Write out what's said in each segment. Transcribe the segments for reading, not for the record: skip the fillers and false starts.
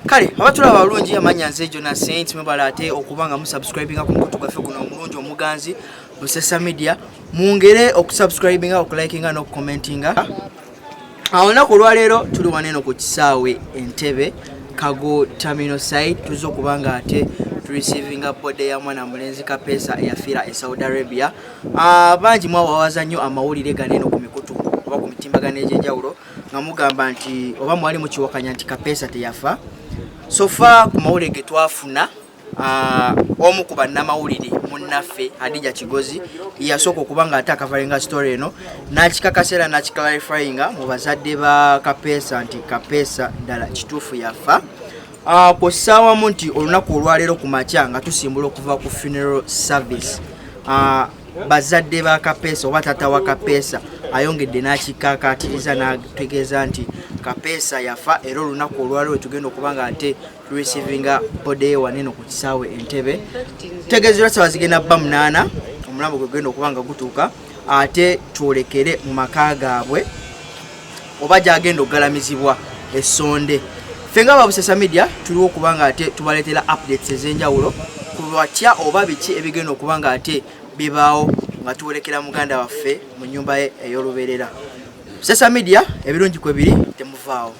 Kale abatulaba balungi amanya nze Jona Saint mwebalate okubanga musubscribinga ku mukutu gwaffe guno omulungi omuganzi mu social media mungere okusubscribinga okulikinga n'okucommentinga. Olunaku olwaleero tuli waneno ku kisaawe Entebbe Kago Terminal site tuzo kubanga ate receiving bode ya mwana mulenzi Kapeesa eyafiira e Saudi Arabia. Bangi mwawawaza nnyo amawulire ganeno ku mikutu oba ku mitimbagano egy'enjawulo nga mugamba nti oba mwali mukiwakanya nti Kapeesa teyafa. Sofa ku mawulire ge twafuna omu ku bannamawulire munnaffe Hadija Kigozi yasooka okubanga ate akavalinga story eno n'akikakasera n'akiclarifyinga mu bazadde ba Kapeesa nti Kapeesa ddala kituufu yafa. Ku ssaawamu nti olunaku olwaleero ku makya nga tusimbula okuva ku funeral service bazadde ba Kapeesa oba taata wa Kapeesa ayongedde n'akikakaatiriza n'ategeeza nti Kapeesa yafa era olunaku olwaleero tugenda okubanga ate receiving bode ye waneno ku kisaawe Entebbe. Tegeezebwa ssaawa zigenda bba 8 omulambo gwe gugenda okubanga gutuuka ate twolekere mu maka gaabwe oba gyagenda okugalamizibwa essonde. Ffe nga ba Busesa Media tuliwo okubanga ate tubaleetera updates ez'enjawulo ku batya oba biki ebigenda okubanga ate bibaawo nga tuwolekera muganda waffe mu nnyumba ye ey'olubeerera. Busesa Media ebirungi kwe biri temuvaawo.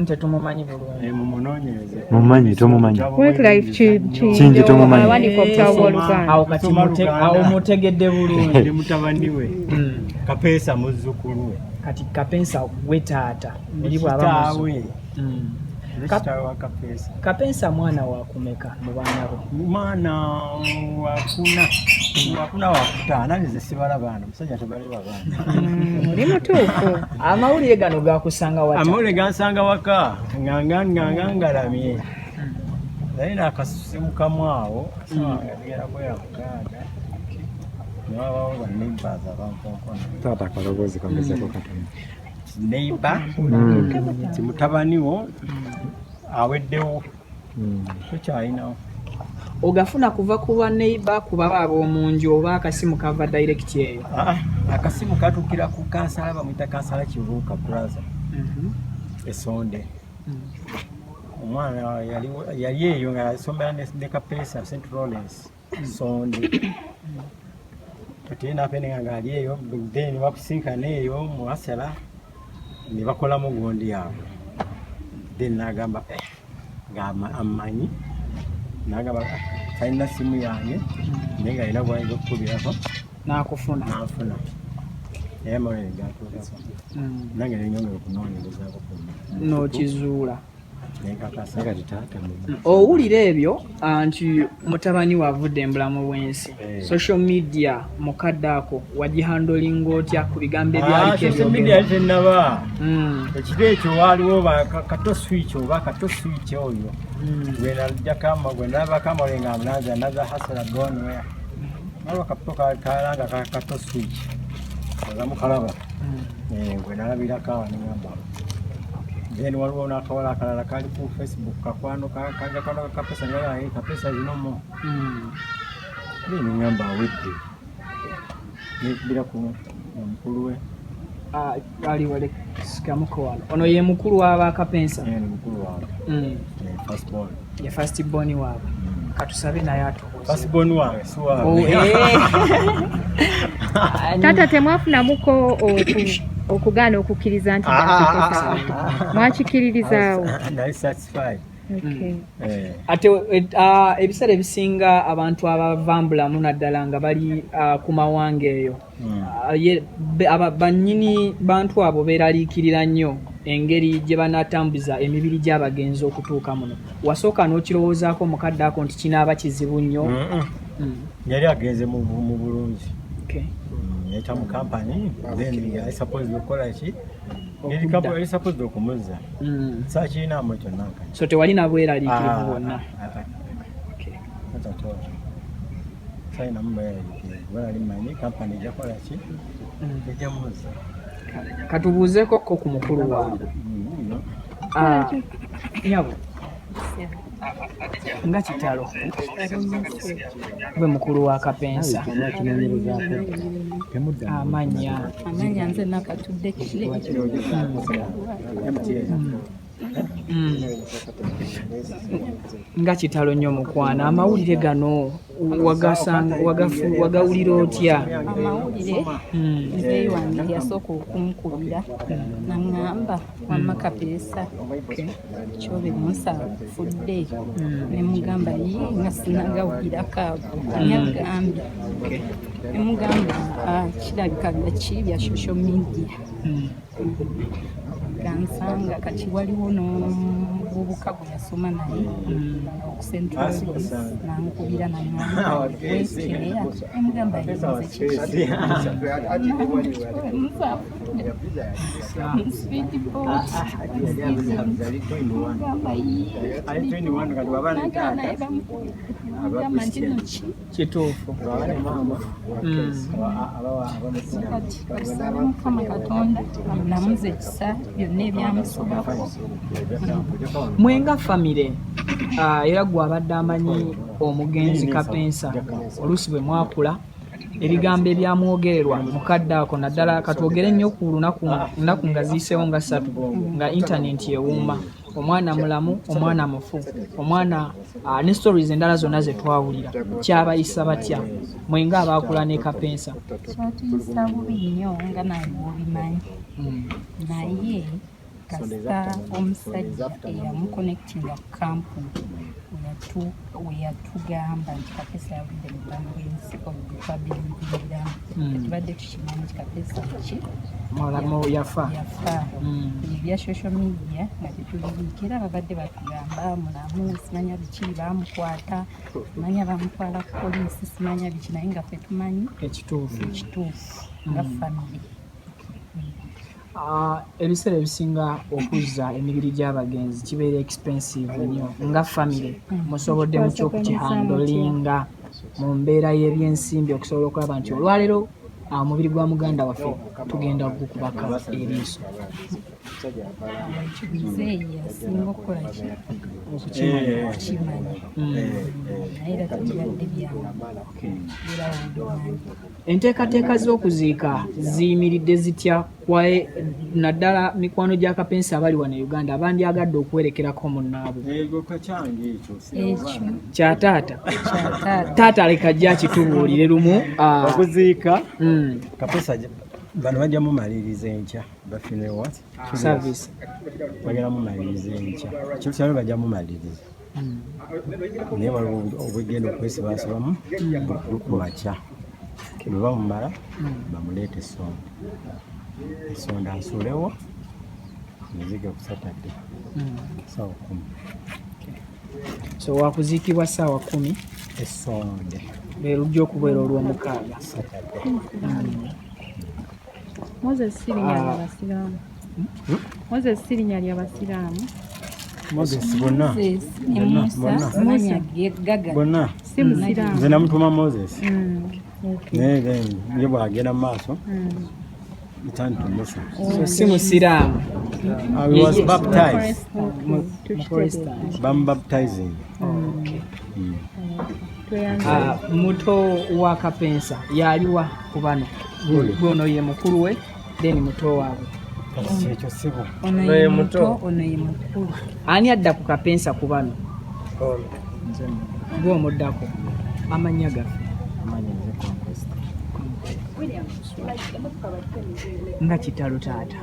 Tetumumanyi bulungi. Mumunoonyereze. Mumanyi tomumanyi. Wildlife kingi tomumanyi. Awandiika obutabo bw'Oluganda. Awo kati mutegedde bulungi. Ndi mutabani we. Kapeesa muzzukulu we. Kati Kapeesa gwe taata. Oli bw'aba Kapeesa. Kapeesa mwana wa kumeka mu baana bo? Mwana wakuna wakutaana nze sibala baana musajja tebaleba baana. Oli mutuufu. Amawulire gano gakusanga wata? Amawulire gansanga waka nganga ngalamye. Naye nakasimu kamu awo ngageraku yakukaaga nabawo baneighbours abamponkona. Taata kaloboozi kongezeko katono. Neighbour mutabani wo aweddewo tukyalinawo. Ogafuna kuva kuba neighbour kuba ab'omunju oba akasimu kava direct eyo? Akasimu katukira ku kansala bamuyita kansala Kibuuka Plaza Esonde. Omwana yali eyo nga asomera ne Kapeesa St. Lawrence Sonde. Kati napenenga nga ali eyo then bakusinkana eyo mu Asala ne bakolamu gundi yaabwe. Then nagamba amanyi nagamba talina simu yange naye nga alina bwayinza okukubirako n'akufuna. Naye amawulire gatuukako nange nenyongera okunoonyerezaako n'okizuula. Taata owulira ebyo nti mutabani wavudde embulamu bw'ensi, social media mukadde ako wagihandolinga otya ku bigambo ebyaliko ebyo? Tenaba ekiro ekyo waaliwo kato switch oba kato switch oyo gwe nalabako amawulire nga amunaza naza hasala gonwea nalwa kato kalanga kato switch ozamukalaba gwe nalabirako awo nengamba. Then waliwo n'akawala akalala kali ku Facebook kakwano kagakano Kapeesa ngaye Kapeesa zinomo nengamba awedde nekubira ku mukulu we ali wale sikamuko wano. Ono ye mukulu w'aba Kapeesa? Mukulu waabwe ye first born waabwe. Katusabe naye atubuuze first born waabwe si waabwe. Taata temwafunamuko okugaana okukkiriza nti mwakikiririzaawo? Nali satisfied. Ate ebiseera ebisinga abantu abavambulamu naddala nga bali ku mawanga eyo bannyini bantu abo beeraliikirira nnyo engeri gye banatambuza emibiri gy'abagenzi okutuuka muno. Wasooka n'okirowoozaako mukadde ako nti kinaaba kizibu nnyo? Yali agenze mu bulungi. Yayita mu kampani then I suppose okukola ki I suppose okumuzza saakirinamu kyonna. So tewalina bweraliikirivu bwonna? Salinamu bweraliikirivu bwalimanyi kampani ejakola ki ejamuzza. Katubuuzeeko ko ku mukulu waabwe. Nyabo nga kitalo gwe mukulu wa Kapeesa amanya nze nakatudde kire nga kitalo nnyo mukwana. Amawulire gano wagawulira otya? Amawulire nze wange yasooka okunkubira naŋŋamba wamma Kapeesa kyobe munsafudde ne mugamba ye nga sinagawulirako ago ani agambye ne mugamba kirabika gaki bya social media gansanga kati waliwo n'obubuka bwe yasoma naye okusentrals nankubira naŋŋamba wekeneya emugamba yenze kiki kituufu. Basabe Mukama Katonda amunamuze ekisa byonna ebyamusobako. Mwenga famire era gwe abadde amanyi omugenzi Kapeesa oluusi bwe mwakula ebigambo ebyamwogererwa mukadde ako naddala katwogere nnyo ku lunaku nga ziiseewo nga 3 nga intaneti ewuuma, omwana mulamu omwana mufu omwana ne stories endala zonna ze twawulira kyabayisa batya mwenga abaakula ne Kapeesa? Kyatuyisa bubi nnyo nga naye obimanyi naye kasita omusajja eyamuconnectinga ku kampuni weyatugamba nti Kapeesa yavudde mu bbanga bw'ensi olutwabilingiramu tetubadde tukimanyi nti Kapeesa ki yafa ebya social media nga tetulibiika era babadde batugamba mulamu simanya biki bamukwata simanya bamutwala ku poliisi simanya biki naye nga ffe tumanyi ekituufu nga famire. Ebiseera ebisinga okuzza emibiri gy'abagenzi kibeera expensive nnyo nga famire musobodde mutya okukihandolinga mu mbeera y'ebyensimbi okusobola okulaba nti olwaleero omubiri gwa muganda waffe tugenda gukubaka eriiso ekibizeeyi yasinga okukola okukimanya naye era tebibadde byangu enteekateeka z'okuziika ziyimiridde zitya kwaye naddala mikwano gya Kapeesa abali wano e Uganda abandyagadde okuwerekerako munnaabwe kya taata leka ajja akitubuulire lumu okuziika Kapeesa bano bajja mumaliriza enkya bafinewa service bagenda mumaliriza enkya kintu kyalo bajja mumaliriza naye waliwo obwegenda okwesibaasibamu kumakya bwe bamumala bamuleeta esonda asuulewo nizige ku Saturday ssaawa 10 so wakuziikibwa ssaawa 10 esonde lujja okubeera olw'omukaaga Moses Sirinya ly'Abasiraamu. Moses bonna Si musiraamu. nze namutuma Moses naye ye bw'agenda mu maaso return to Musa. so si musiraamu I was baptized. Baptizing. Muto wa Kapeesa yaliwa ku bano ono ye mukulu we then muto waabwe Ekyo sibo. ono ye muto ono ye mukulu ani adda ku Kapeesa ku bano gwe omuddako amannya gaffe nga kitalo taata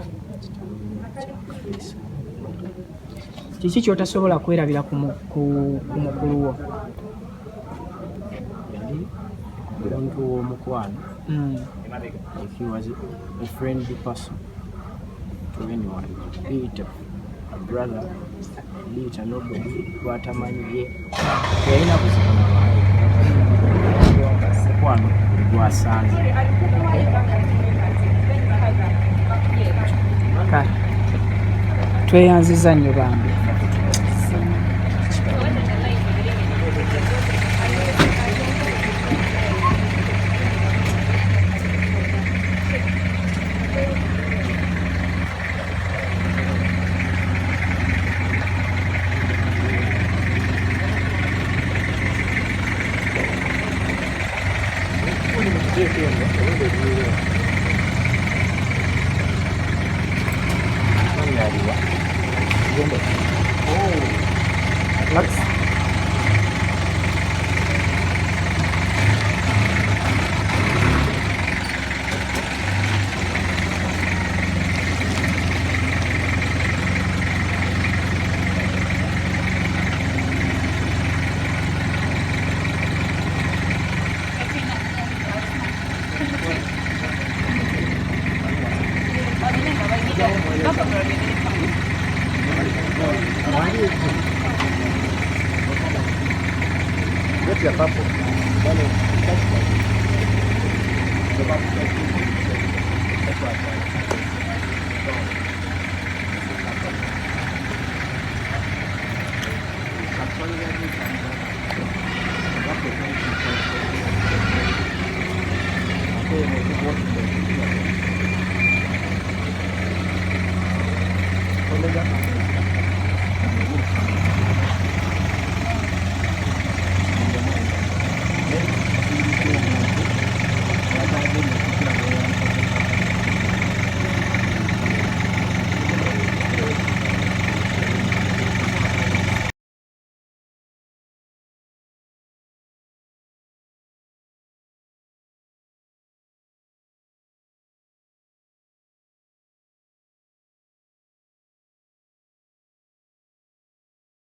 kiki kyotasobola kwerabira ku mukulu wo Omuntu w'omukwano, if he was a friendly person to anyone, be it a brother, be it a nobody, gwatamanyi ye yalina kuzibona mukwano gwasanze. Kale tweyanziza nnyo bambi